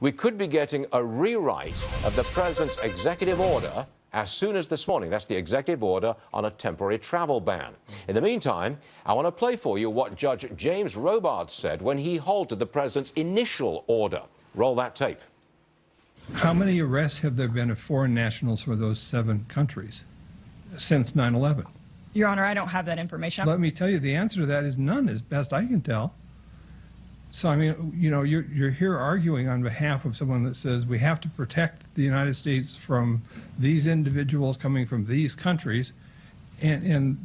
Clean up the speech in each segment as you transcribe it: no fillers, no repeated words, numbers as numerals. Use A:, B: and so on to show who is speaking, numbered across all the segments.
A: We could be getting a rewrite of the president's executive order as soon as this morning. That's the executive order on a temporary travel ban. In the meantime, I want to play for you what Judge James Robards said when he halted the president's initial order. Roll that tape.
B: How many arrests have there been of foreign nationals for those 7 countries since 9/11?
C: Your Honor, I don't have that information.
B: Let me tell you, the answer to that is none, as best I can tell. So, I mean, you know, you're here arguing on behalf of someone that says we have to protect the United States from these individuals coming from these countries, and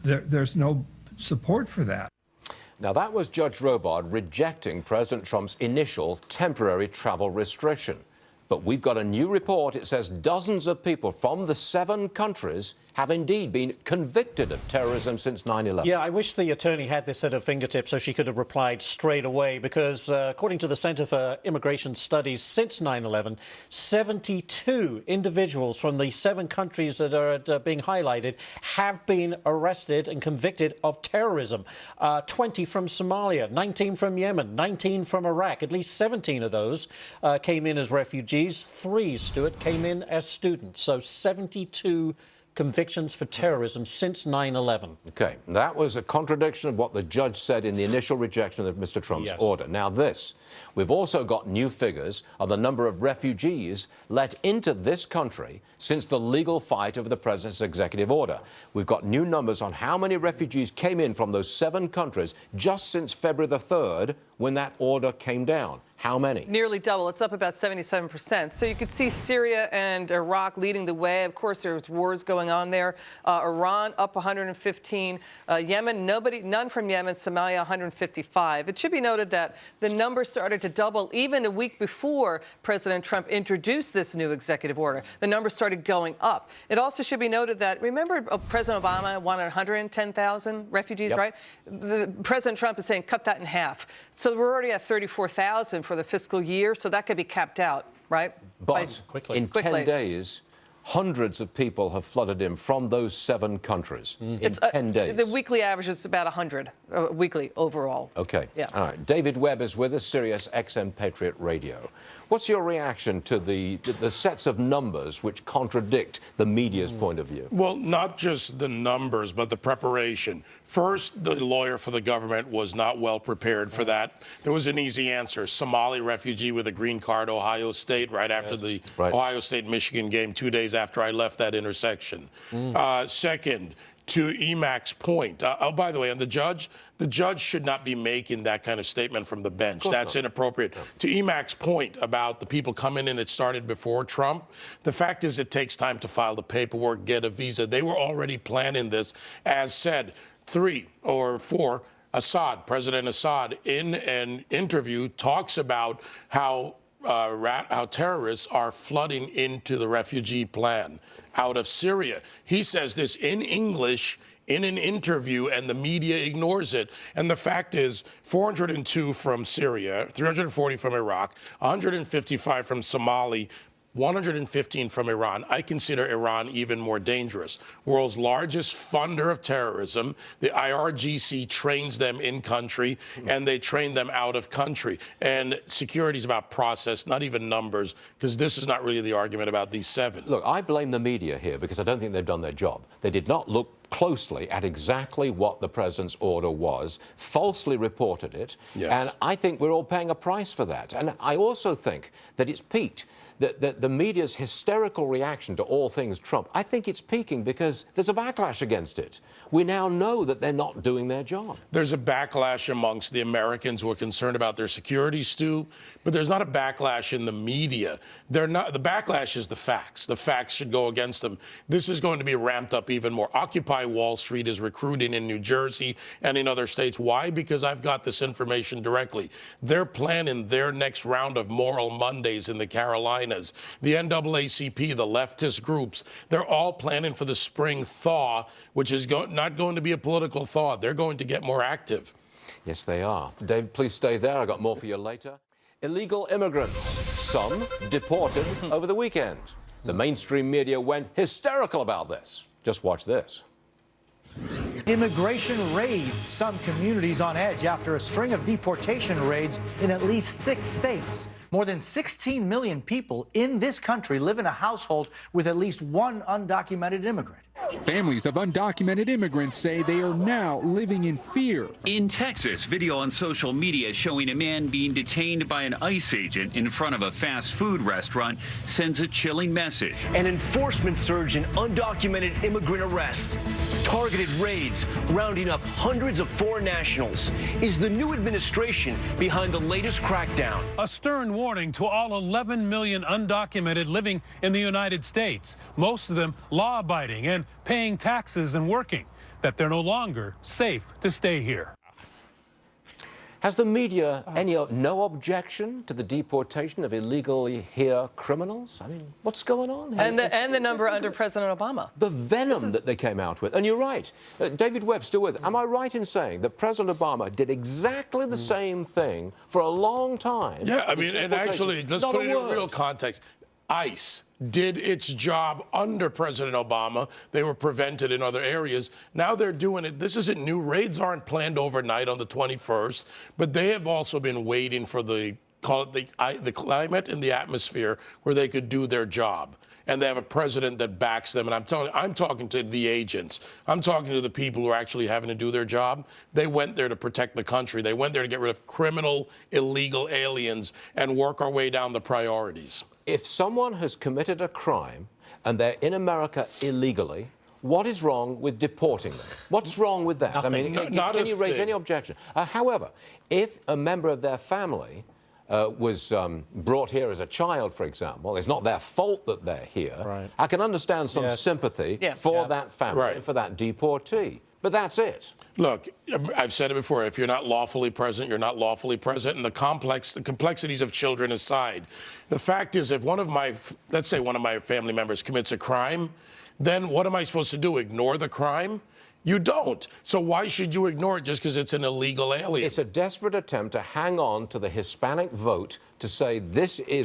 B: there's no support for that.
A: Now, that was Judge Robard rejecting President Trump's initial temporary travel restriction. But we've got a new report. It says dozens of people from the 7 countries have indeed been convicted of terrorism since 9/11.
D: Yeah, I wish the attorney had this at her fingertips so she could have replied straight away, because according to the Center for Immigration Studies, since 9/11, 72 individuals from the 7 countries that are being highlighted have been arrested and convicted of terrorism. 20 from Somalia, 19 from Yemen, 19 from Iraq. At least 17 of those came in as refugees. 3, Stuart, came in as students. So 72 convictions for terrorism since 9/11.
A: OK, that was a contradiction of what the judge said in the initial rejection of Mr. Trump's order. Now this, we've also got new figures of the number of refugees let into this country since the legal fight over the president's executive order. We've got new numbers on how many refugees came in from those 7 countries just since February the 3rd, when that order came down. How many?
E: Nearly double. It's up about 77%. So you could see Syria and Iraq leading the way. Of course, there's wars going on there. Iran up 115. Yemen, none from Yemen. Somalia 155. It should be noted that the number started to double even a week before President Trump introduced this new executive order. The number started going up. It also should be noted that, remember, President Obama wanted 110,000 refugees, right? President Trump is saying cut that in half. So we're already at 34,000 for the fiscal year, so that could be capped out, right?
A: But in 10 days, hundreds of people have flooded in from those 7 countries in 10 days.
E: The weekly average is about 100 weekly overall.
A: OK.
E: Yeah.
A: All right. David Webb is with us, Sirius XM Patriot Radio. What's your reaction to the sets of numbers which contradict the media's point of view?
F: Well, not just the numbers, but the preparation. First, the lawyer for the government was not well prepared for that. There was an easy answer. Somali refugee with a green card, Ohio State, right after the Ohio State-Michigan game, 2 days after I left that intersection. Second, to Emac's point, oh, by the way, and the judge should not be making that kind of statement from the bench. That's inappropriate. No. To Emac's point about the people coming in, it started before Trump. The fact is it takes time to file the paperwork, get a visa. They were already planning this. As said, 3 or 4, President Assad, in an interview, talks about how terrorists are flooding into the refugee plan out of Syria. He says this in English in an interview, and the media ignores it. And the fact is, 402 from Syria, 340 from Iraq, 155 from Somalia, 115 from Iran. I consider Iran even more dangerous. World's largest funder of terrorism. The IRGC trains them in country, and they train them out of country. And security is about process, not even numbers, because this is not really the argument about these 7.
A: Look, I blame the media here because I don't think they've done their job. They did not look closely at exactly what the president's order was, falsely reported it, and I think we're all paying a price for that. And I also think that it's peaked. The media's hysterical reaction to all things Trump, I think it's peaking because there's a backlash against it. We now know that they're not doing their job.
F: There's a backlash amongst the Americans who are concerned about their security, Stu, but there's not a backlash in the media. The backlash is the facts. The facts should go against them. This is going to be ramped up even more. Occupy Wall Street is recruiting in New Jersey and in other states. Why? Because I've got this information directly. They're planning their next round of Moral Mondays in the Carolinas. The NAACP, the leftist groups, they're all planning for the spring thaw, which is not going to be a political thaw. They're going to get more active.
A: Yes, they are. Dave, please stay there. I've got more for you later. Illegal immigrants, some deported over the weekend. The mainstream media went hysterical about this. Just watch this.
G: Immigration raids, some communities on edge after a string of deportation raids in at least 6 states. More than 16 million people in this country live in a household with at least one undocumented immigrant.
H: Families of undocumented immigrants say they are now living in fear.
I: In Texas, video on social media showing a man being detained by an ICE agent in front of a fast food restaurant sends a chilling message.
J: An enforcement surge in undocumented immigrant arrests, targeted raids, rounding up hundreds of foreign nationals. Is the new administration behind the latest crackdown?
K: A stern warning to all 11 million undocumented living in the United States, most of them law-abiding and paying taxes and working, that they're no longer safe to stay here.
A: Has the media no objection to the deportation of illegally here criminals? I mean, what's going on here?
E: And the number under President Obama.
A: The venom that they came out with. And you're right. David Webb, still with it. Am I right in saying that President Obama did exactly the same thing for a long time?
F: Yeah, I mean, and actually, let's put it in real context. ICE did its job under President Obama. They were prevented in other areas. Now they're doing it. This isn't new. Raids aren't planned overnight on the 21st, but they have also been waiting for the climate and the atmosphere where they could do their job. And they have a president that backs them. And I'm talking to the agents. I'm talking to the people who are actually having to do their job. They went there to protect the country. They went there to get rid of criminal, illegal aliens and work our way down the priorities.
A: If someone has committed a crime and they're in America illegally, what is wrong with deporting them? What's wrong with that?
D: Nothing.
A: I mean, can you raise any objection? However, if a member of their family was brought here as a child, for example, it's not their fault that they're here,
D: Right.
A: I can understand some sympathy for that family and for that deportee. But that's it.
F: Look, I've said it before, if you're not lawfully present, you're not lawfully present. And the complexities of children aside, the fact is, if let's say one of my family members commits a crime, then what am I supposed to do? Ignore the crime? You don't. So why should you ignore it just because it's an illegal alien?
A: It's a desperate attempt to hang on to the Hispanic vote to say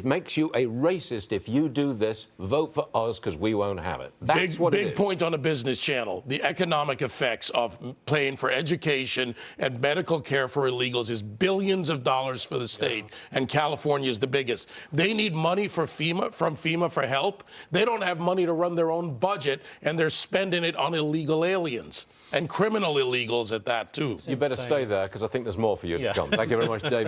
A: makes you a racist if you do this. Vote for us because we won't have it. That's what it is.
F: Big point on a business channel. The economic effects of paying for education and medical care for illegals is billions of dollars for the state, and California is the biggest. They need money from FEMA for help. They don't have money to run their own budget, and they're spending it on illegal aliens and criminal illegals at that, too.
A: You better stay there because I think there's more for you to come. Thank you very much, David.